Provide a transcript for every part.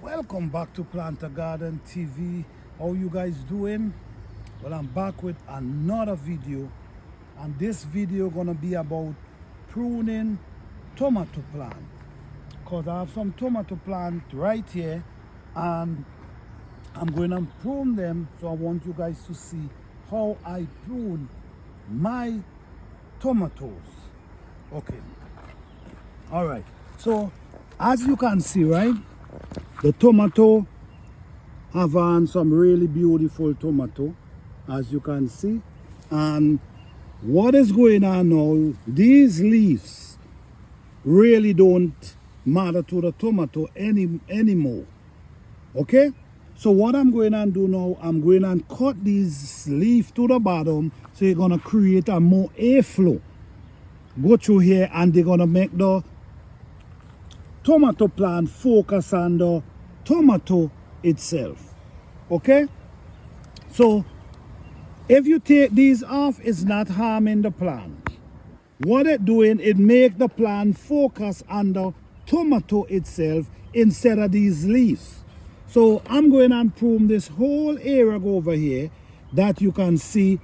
Welcome back to Planter Garden TV. How you guys doing? Well, I'm back with another video, and this video gonna be about pruning tomato plant, because I have some tomato plant right here and I'm going to prune them. So I want you guys to see how I prune my tomatoes. Okay, all right, so as you can see, right, the tomato have on some really beautiful tomato, as you can see. And what is going on now, these leaves really don't matter to the tomato anymore. Okay, so what I'm going to do now, I'm going to cut these leaves to the bottom, so you're going to create a more airflow go through here, and they're going to make the tomato plant focus on the tomato itself. Okay, so if you take these off, it's not harming the plant. What it's doing, it make the plant focus on the tomato itself instead of these leaves. So I'm going to prune this whole area over here that you can see.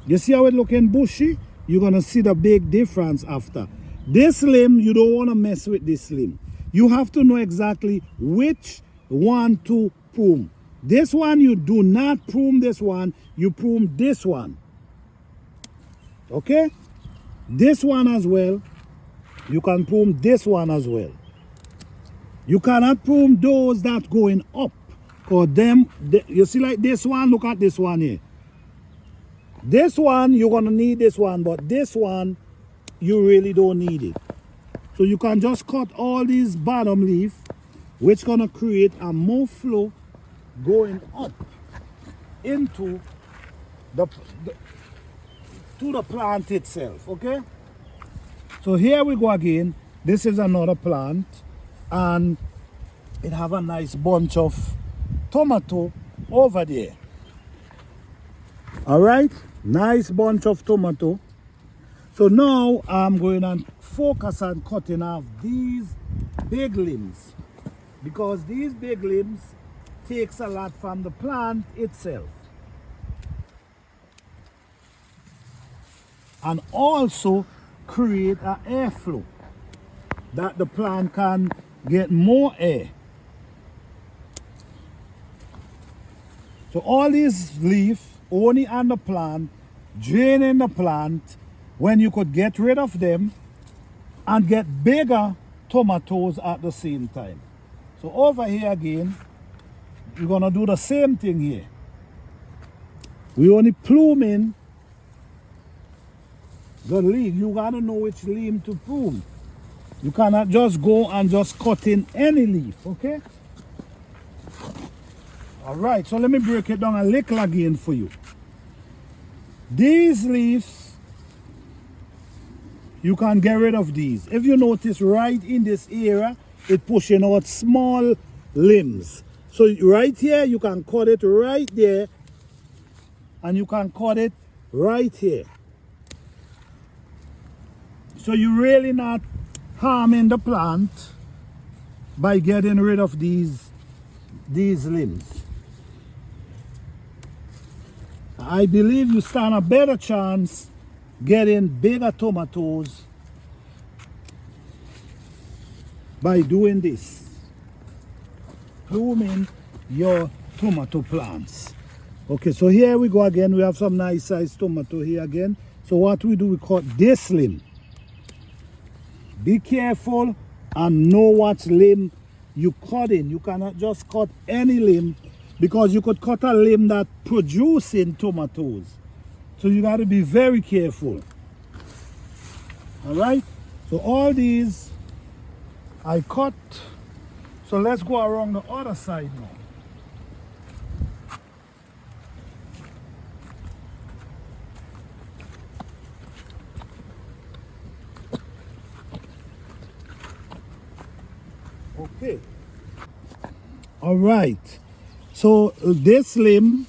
You see how it looking bushy? You're going to see the big difference after. This limb, you don't want to mess with this limb. You have to know exactly which one to prune. This one, you do not prune this one, you prune this one. Okay? This one as well. You can prune this one as well. You cannot prune those that going up. Because you see like this one, look at this one here. This one, you're going to need this one, but this one, you really don't need it. So you can just cut all these bottom leaf, which going to create a more flow going up into the plant itself. Okay, so here we go again. This is another plant, and it have a nice bunch of tomato over there. All right, nice bunch of tomato. So now I'm going to focus on cutting off these big limbs, because these big limbs takes a lot from the plant itself, and also create an airflow that the plant can get more air. So all these leaves only on the plant, draining the plant, when you could get rid of them and get bigger tomatoes at the same time. So over here again, we're going to do the same thing here. We only pluming the leaf. You got to know which leaf to prune. You cannot just go and just cut in any leaf, okay? All right, so let me break it down a little again for you. These leaves, you can get rid of these. If you notice right in this area, it pushing out small limbs. So right here, you can cut it right there, and you can cut it right here. So you're really not harming the plant by getting rid of these limbs. I believe you stand a better chance getting bigger tomatoes by doing this, pruning your tomato plants. Okay, so here we go again. We have some nice sized tomato here again. So what we do, we cut this limb. Be careful and know what limb you cut in. You cannot just cut any limb, because you could cut a limb that producing tomatoes. So you got to be very careful. All right, so all these I cut. So let's go around the other side now. Okay, all right, so this limb,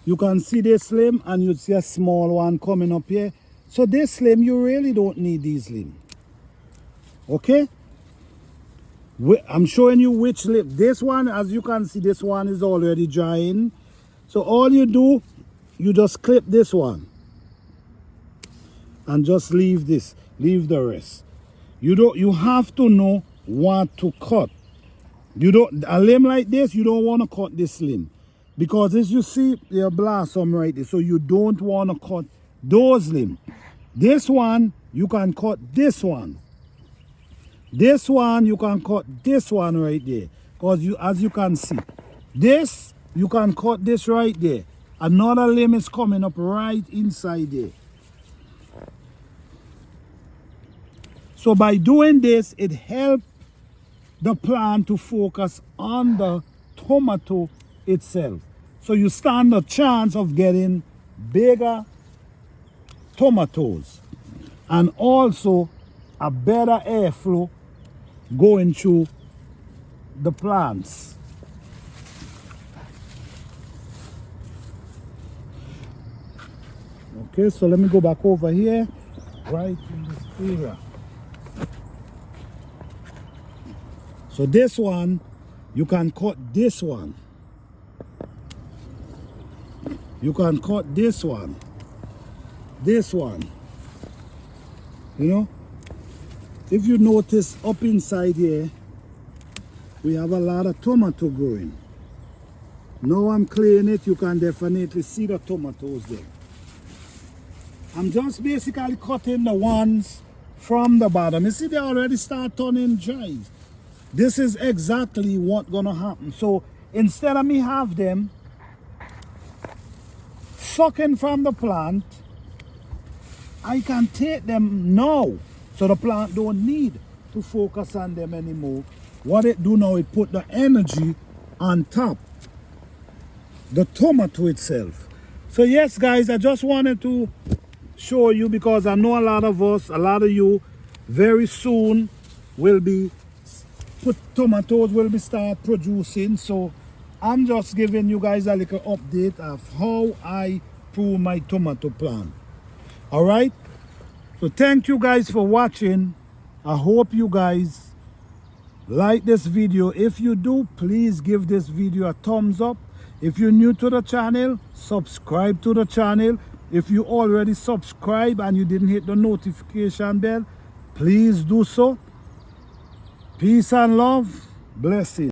you can see this limb, and you see a small one coming up here. So this limb, you really don't need these limbs. Okay, I'm showing you which lip. This one, as you can see, this one is already drying. So all you do, you just clip this one and just leave this, leave the rest. You have to know what to cut. A limb like this, you don't want to cut this limb, because as you see, there blossom right there. So you don't want to cut those limbs. This one, you can cut this one. This one, you can cut this one right there. Because as you can see, this, you can cut this right there. Another limb is coming up right inside there. So by doing this, it helps the plant to focus on the tomato itself. So you stand a chance of getting bigger tomatoes, and also a better airflow going through the plants. Okay, so let me go back over here, right in this area. So this one, you can cut this one. You can cut this one. This one. You know, if you notice up inside here, we have a lot of tomato growing. Now I'm clearing it, you can definitely see the tomatoes there. I'm just basically cutting the ones from the bottom. You see, they already start turning dry. This is exactly what's gonna happen. So instead of me have them sucking from the plant, I can take them now. So the plant don't need to focus on them anymore. What it do now, it put the energy on top, the tomato itself. So yes guys, I just wanted to show you, because I know a lot of us, a lot of you very soon will be tomatoes will be start producing. So I'm just giving you guys a little update of how I prune my tomato plant. All right, so thank you guys for watching. I hope you guys like this video. If you do, please give this video a thumbs up. If you're new to the channel, subscribe to the channel. If you already subscribe and you didn't hit the notification bell, please do so. Peace and love. Blessings.